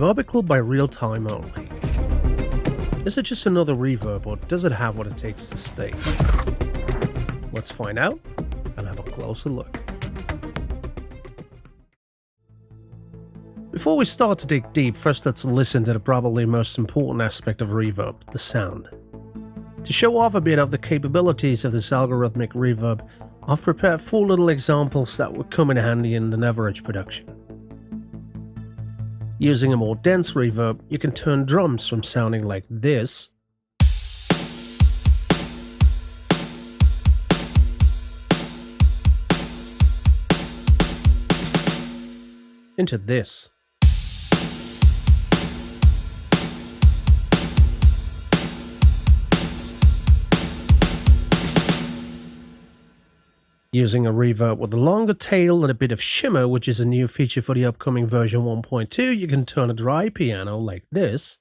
Reverbical by RealtimeOnly. Is it just another reverb, or does it have what it takes to stay? Let's find out and have a closer look. Before we start to dig deep, first let's listen to the probably most important aspect of reverb, the sound. To show off a bit of the capabilities of this algorithmic reverb, I've prepared 4 little examples that would come in handy in an average production. Using a more dense reverb, you can turn drums from sounding like this into this. Using a reverb with a longer tail and a bit of shimmer, which is a new feature for the upcoming version 1.2, you can turn a dry piano like this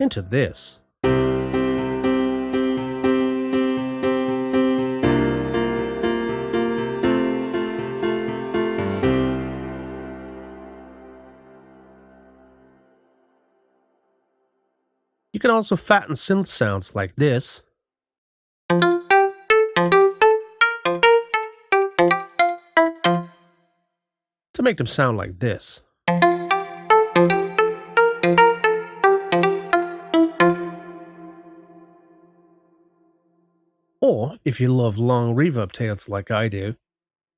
into this. You can also fatten synth sounds like this to make them sound like this. Or, if you love long reverb tails like I do,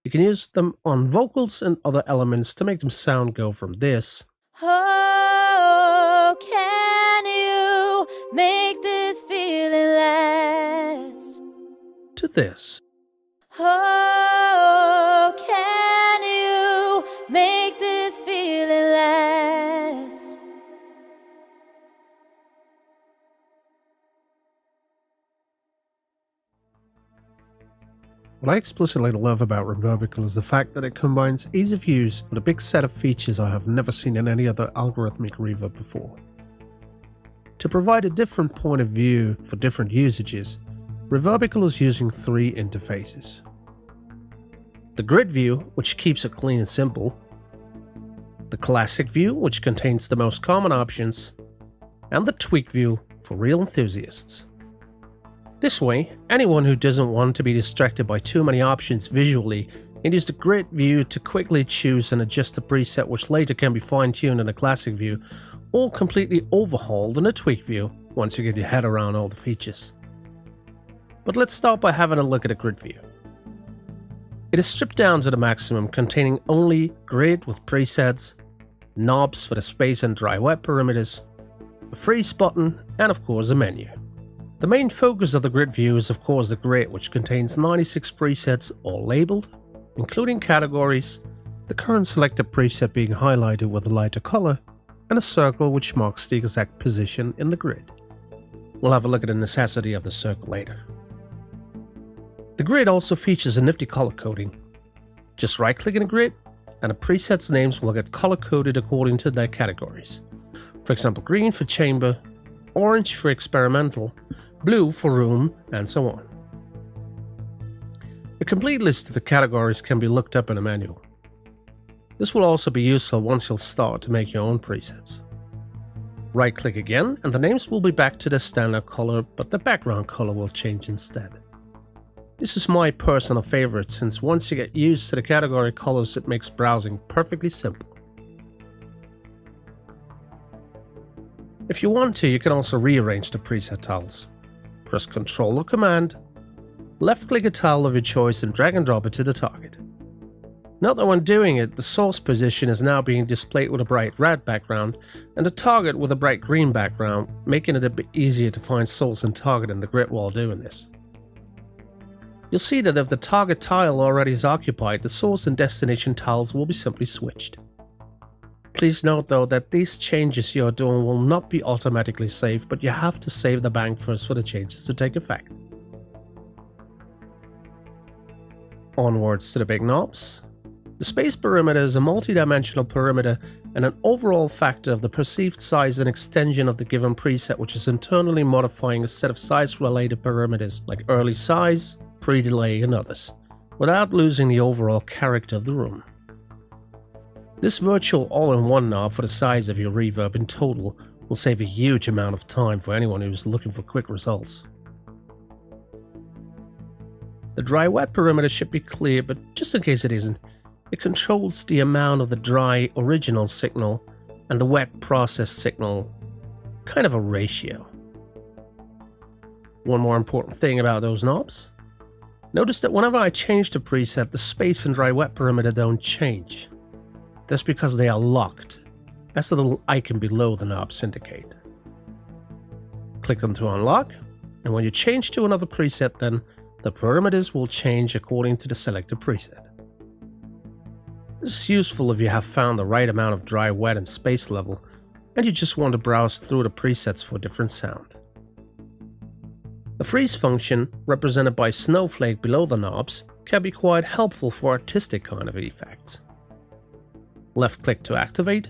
you can use them on vocals and other elements to make them sound go from this make this feeling last to this. Oh, can you make this feeling last? What I explicitly love about Reverbical is the fact that it combines ease of use with a big set of features I have never seen in any other algorithmic reverb before. To provide a different point of view for different usages, Reverbical is using 3 interfaces. The grid view, which keeps it clean and simple, the classic view, which contains the most common options, and the tweak view for real enthusiasts. This way, anyone who doesn't want to be distracted by too many options visually can use the grid view to quickly choose and adjust a preset, which later can be fine-tuned in the classic view, or completely overhauled in a tweak view once you get your head around all the features. But let's start by having a look at a grid view. It is stripped down to the maximum, containing only grid with presets, knobs for the space and dry wet parameters, a freeze button, and of course a menu. The main focus of the grid view is of course the grid, which contains 96 presets, all labeled, including categories, the current selected preset being highlighted with a lighter color, and a circle which marks the exact position in the grid. We'll have a look at the necessity of the circle later. The grid also features a nifty color coding. Just right-click in a grid, and the presets' names will get color-coded according to their categories. For example, green for chamber, orange for experimental, blue for room, and so on. A complete list of the categories can be looked up in a manual. This will also be useful once you'll start to make your own presets. Right-click again, and the names will be back to their standard color, but the background color will change instead. This is my personal favorite, since once you get used to the category colors, it makes browsing perfectly simple. If you want to, you can also rearrange the preset tiles. Press Ctrl or Command, left-click a tile of your choice and drag and drop it to the target. Note that when doing it, the source position is now being displayed with a bright red background and the target with a bright green background, making it a bit easier to find source and target in the grid while doing this. You'll see that if the target tile already is occupied, the source and destination tiles will be simply switched. Please note though that these changes you're doing will not be automatically saved, but you have to save the bank first for the changes to take effect. Onwards to the big knobs. The space perimeter is a multi-dimensional perimeter and an overall factor of the perceived size and extension of the given preset, which is internally modifying a set of size-related parameters like early size, pre-delay, and others, without losing the overall character of the room. This virtual all-in-one knob for the size of your reverb in total will save a huge amount of time for anyone who is looking for quick results. The dry-wet perimeter should be clear, but just in case it isn't, it controls the amount of the dry original signal and the wet process signal, kind of a ratio. One more important thing about those knobs. Notice that whenever I change the preset, the space and dry-wet perimeter don't change. That's because they are locked, as the little icon below the knobs indicate. Click them to unlock, and when you change to another preset, then the perimeters will change according to the selected preset. This is useful if you have found the right amount of dry, wet, and space level, and you just want to browse through the presets for a different sound. The freeze function, represented by snowflake below the knobs, can be quite helpful for artistic kind of effects. Left click to activate,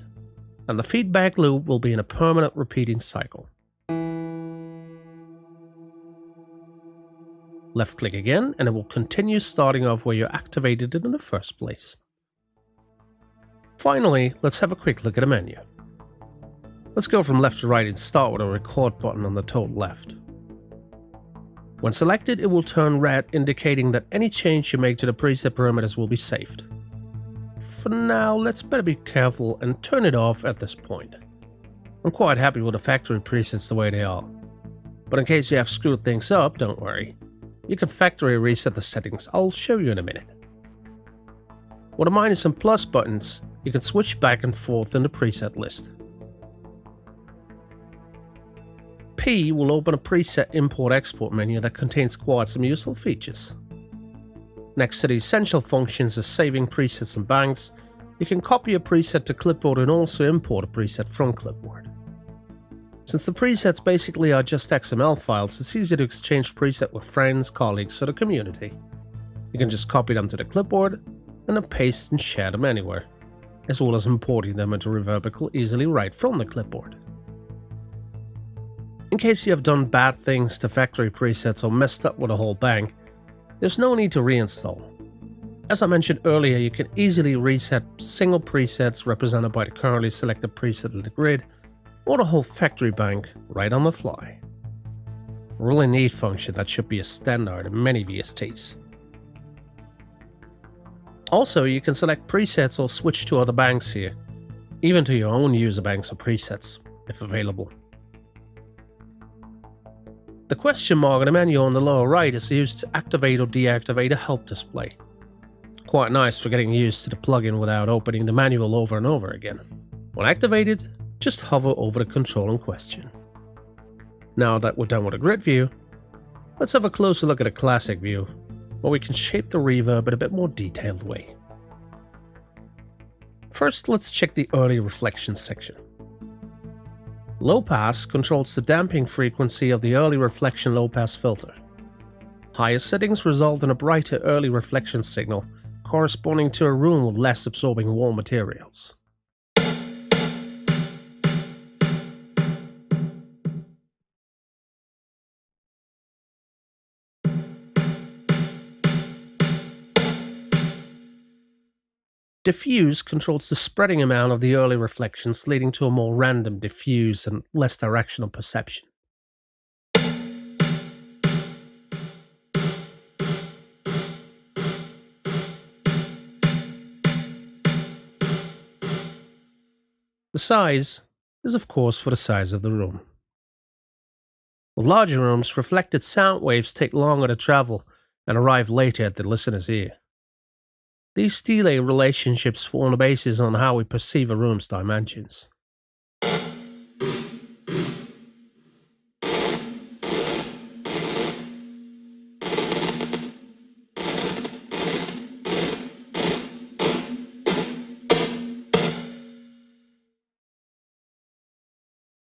and the feedback loop will be in a permanent repeating cycle. Left click again, and it will continue starting off where you activated it in the first place. Finally, let's have a quick look at the menu. Let's go from left to right and start with a record button on the top left. When selected, it will turn red, indicating that any change you make to the preset parameters will be saved. For now, let's better be careful and turn it off at this point. I'm quite happy with the factory presets the way they are. But in case you have screwed things up, don't worry. You can factory reset the settings. I'll show you in a minute. With the minus and plus buttons, you can switch back and forth in the preset list. P will open a preset import-export menu that contains quite some useful features. Next to the essential functions of saving presets and banks, you can copy a preset to clipboard and also import a preset from clipboard. Since the presets basically are just XML files, it's easy to exchange preset with friends, colleagues, or the community. You can just copy them to the clipboard and then paste and share them anywhere, as well as importing them into Reverbical easily right from the clipboard. In case you have done bad things to factory presets or messed up with a whole bank, there's no need to reinstall. As I mentioned earlier, you can easily reset single presets represented by the currently selected preset in the grid, or the whole factory bank right on the fly. A really neat function that should be a standard in many VSTs. Also, you can select presets or switch to other banks here, even to your own user banks or presets, if available. The question mark in the menu on the lower right is used to activate or deactivate a help display. Quite nice for getting used to the plugin without opening the manual over and over again. When activated, just hover over the control in question. Now that we're done with the grid view, let's have a closer look at a classic view, where we can shape the reverb in a bit more detailed way. First, let's check the early reflection section. Low pass controls the damping frequency of the early reflection low pass filter. Higher settings result in a brighter early reflection signal, corresponding to a room with less absorbing wall materials. Diffuse controls the spreading amount of the early reflections, leading to a more random, diffuse, and less directional perception. The size is of course for the size of the room. With larger rooms, reflected sound waves take longer to travel and arrive later at the listener's ear. These delay relationships form the basis on how we perceive a room's dimensions.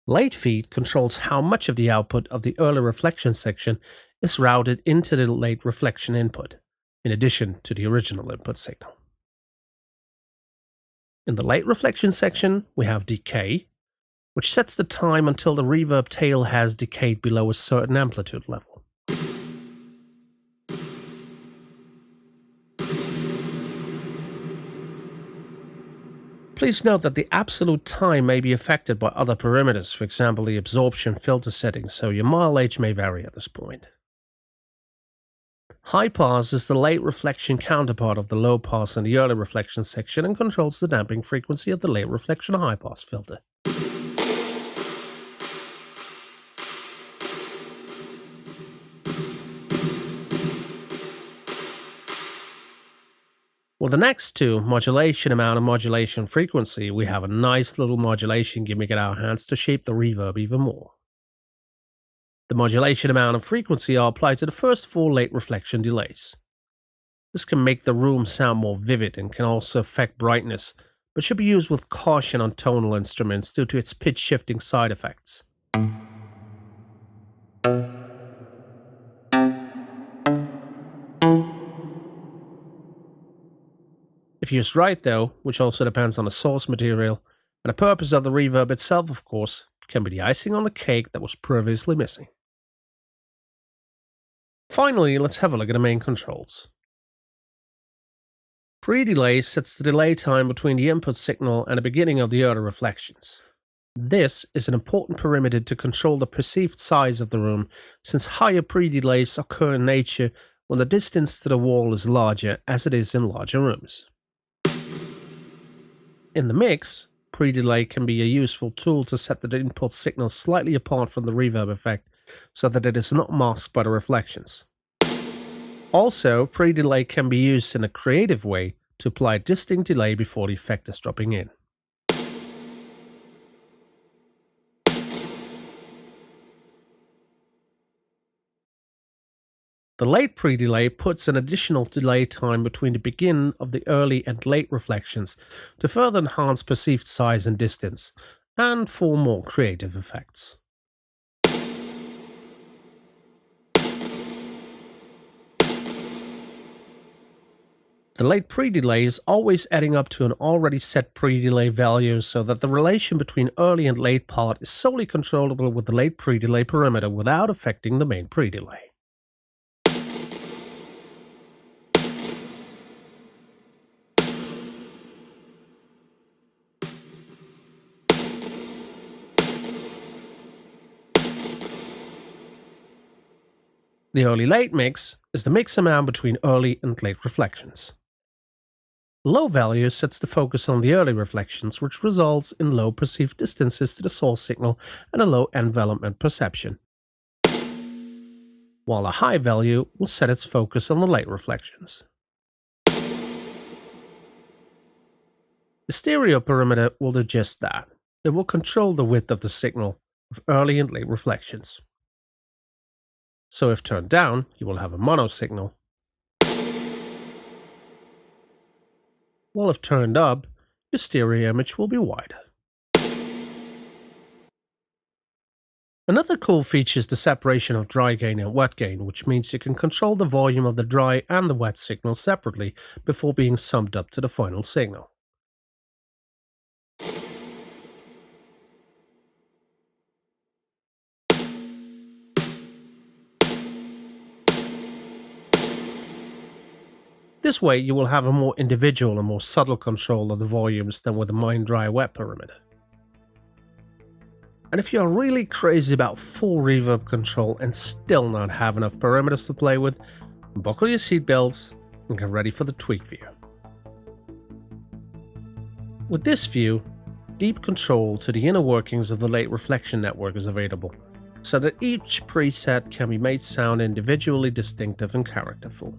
Late feed controls how much of the output of the early reflection section is routed into the late reflection input, in addition to the original input signal. In the late reflection section, we have decay, which sets the time until the reverb tail has decayed below a certain amplitude level. Please note that the absolute time may be affected by other parameters, for example the absorption filter settings, so your mileage may vary at this point. High pass is the late reflection counterpart of the low pass in the early reflection section and controls the damping frequency of the late reflection high pass filter. With the next two, modulation amount and modulation frequency, we have a nice little modulation gimmick at our hands to shape the reverb even more. The modulation amount and frequency are applied to the first 4 late reflection delays. This can make the room sound more vivid and can also affect brightness, but should be used with caution on tonal instruments due to its pitch shifting side effects. If used right though, which also depends on the source material, and the purpose of the reverb itself of course, can be the icing on the cake that was previously missing. Finally, let's have a look at the main controls. Pre-delay sets the delay time between the input signal and the beginning of the early reflections. This is an important parameter to control the perceived size of the room, since higher pre-delays occur in nature when the distance to the wall is larger, as it is in larger rooms. In the mix, pre-delay can be a useful tool to set the input signal slightly apart from the reverb effect, so that it is not masked by the reflections. Also, pre-delay can be used in a creative way to apply a distinct delay before the effect is dropping in. The late pre-delay puts an additional delay time between the beginning of the early and late reflections to further enhance perceived size and distance, and for more creative effects. The late pre-delay is always adding up to an already set pre-delay value, so that the relation between early and late part is solely controllable with the late pre-delay parameter without affecting the main pre-delay. The early-late mix is the mix amount between early and late reflections. Low value sets the focus on the early reflections, which results in low perceived distances to the source signal and a low envelopment perception, while a high value will set its focus on the late reflections. The stereo parameter will do just that. It will control the width of the signal of early and late reflections. So if turned down, you will have a mono signal, while if turned up, your stereo image will be wider. Another cool feature is the separation of dry gain and wet gain, which means you can control the volume of the dry and the wet signal separately before being summed up to the final signal. This way you will have a more individual and more subtle control of the volumes than with the mine dry wet parameter. And if you are really crazy about full reverb control and still not have enough parameters to play with, buckle your seatbelts and get ready for the tweak view. With this view, deep control to the inner workings of the late reflection network is available, so that each preset can be made sound individually distinctive and characterful.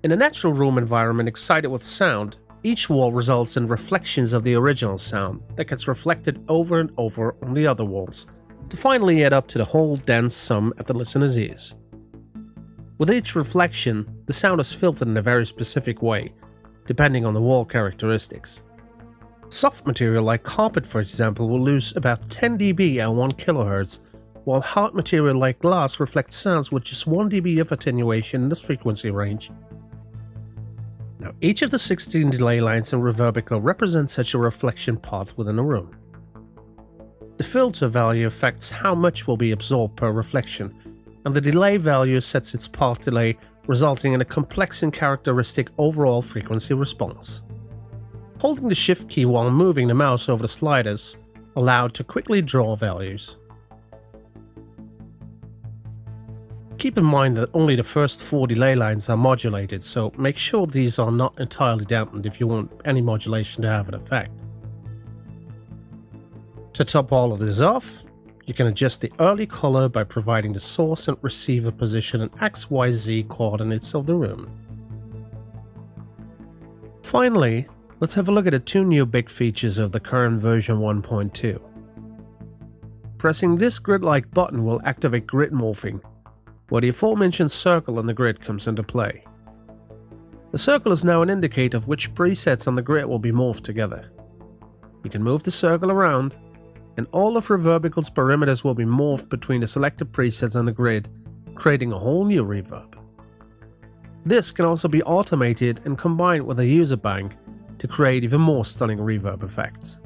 In a natural room environment excited with sound, each wall results in reflections of the original sound that gets reflected over and over on the other walls, to finally add up to the whole dense sum at the listener's ears. With each reflection, the sound is filtered in a very specific way, depending on the wall characteristics. Soft material like carpet, for example, will lose about 10 dB at 1 kHz, while hard material like glass reflects sounds with just 1 dB of attenuation in this frequency range. Now, Each of the 16 delay lines in Reverbical represents such a reflection path within a room. The filter value affects how much will be absorbed per reflection, and the delay value sets its path delay, resulting in a complex and characteristic overall frequency response. Holding the Shift key while moving the mouse over the sliders allowed to quickly draw values. Keep in mind that only the first 4 delay lines are modulated, so make sure these are not entirely dampened if you want any modulation to have an effect. To top all of this off, you can adjust the early color by providing the source and receiver position and XYZ coordinates of the room. Finally, let's have a look at the 2 new big features of the current version 1.2. Pressing this grid-like button will activate grid morphing, where the aforementioned circle on the grid comes into play. The circle is now an indicator of which presets on the grid will be morphed together. You can move the circle around, and all of Reverbical's parameters will be morphed between the selected presets on the grid, creating a whole new reverb. This can also be automated and combined with a user bank to create even more stunning reverb effects.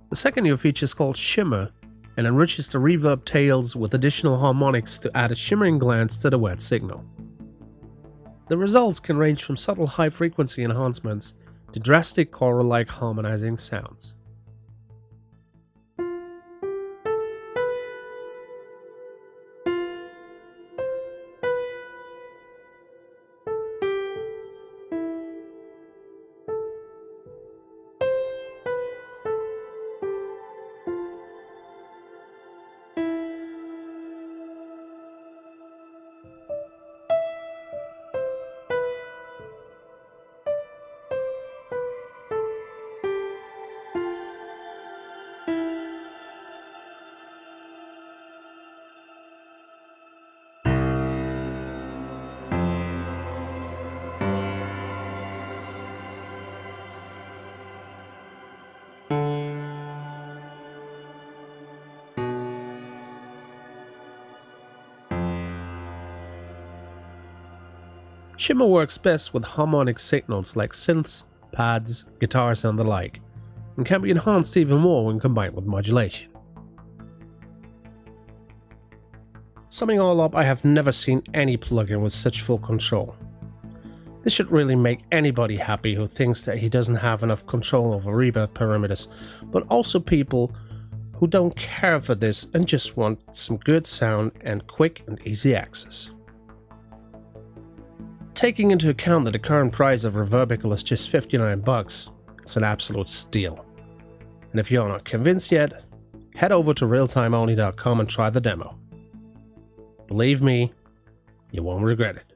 The second new feature is called Shimmer, and enriches the reverb tails with additional harmonics to add a shimmering glance to the wet signal. The results can range from subtle high-frequency enhancements to drastic choral-like harmonizing sounds. Shimmer works best with harmonic signals like synths, pads, guitars and the like, and can be enhanced even more when combined with modulation. Summing all up, I have never seen any plugin with such full control. This should really make anybody happy who thinks that he doesn't have enough control over reverb parameters, but also people who don't care for this and just want some good sound and quick and easy access. Taking into account that the current price of Reverbical is just $59, it's an absolute steal. And if you're not convinced yet, head over to RealtimeOnly.com and try the demo. Believe me, you won't regret it.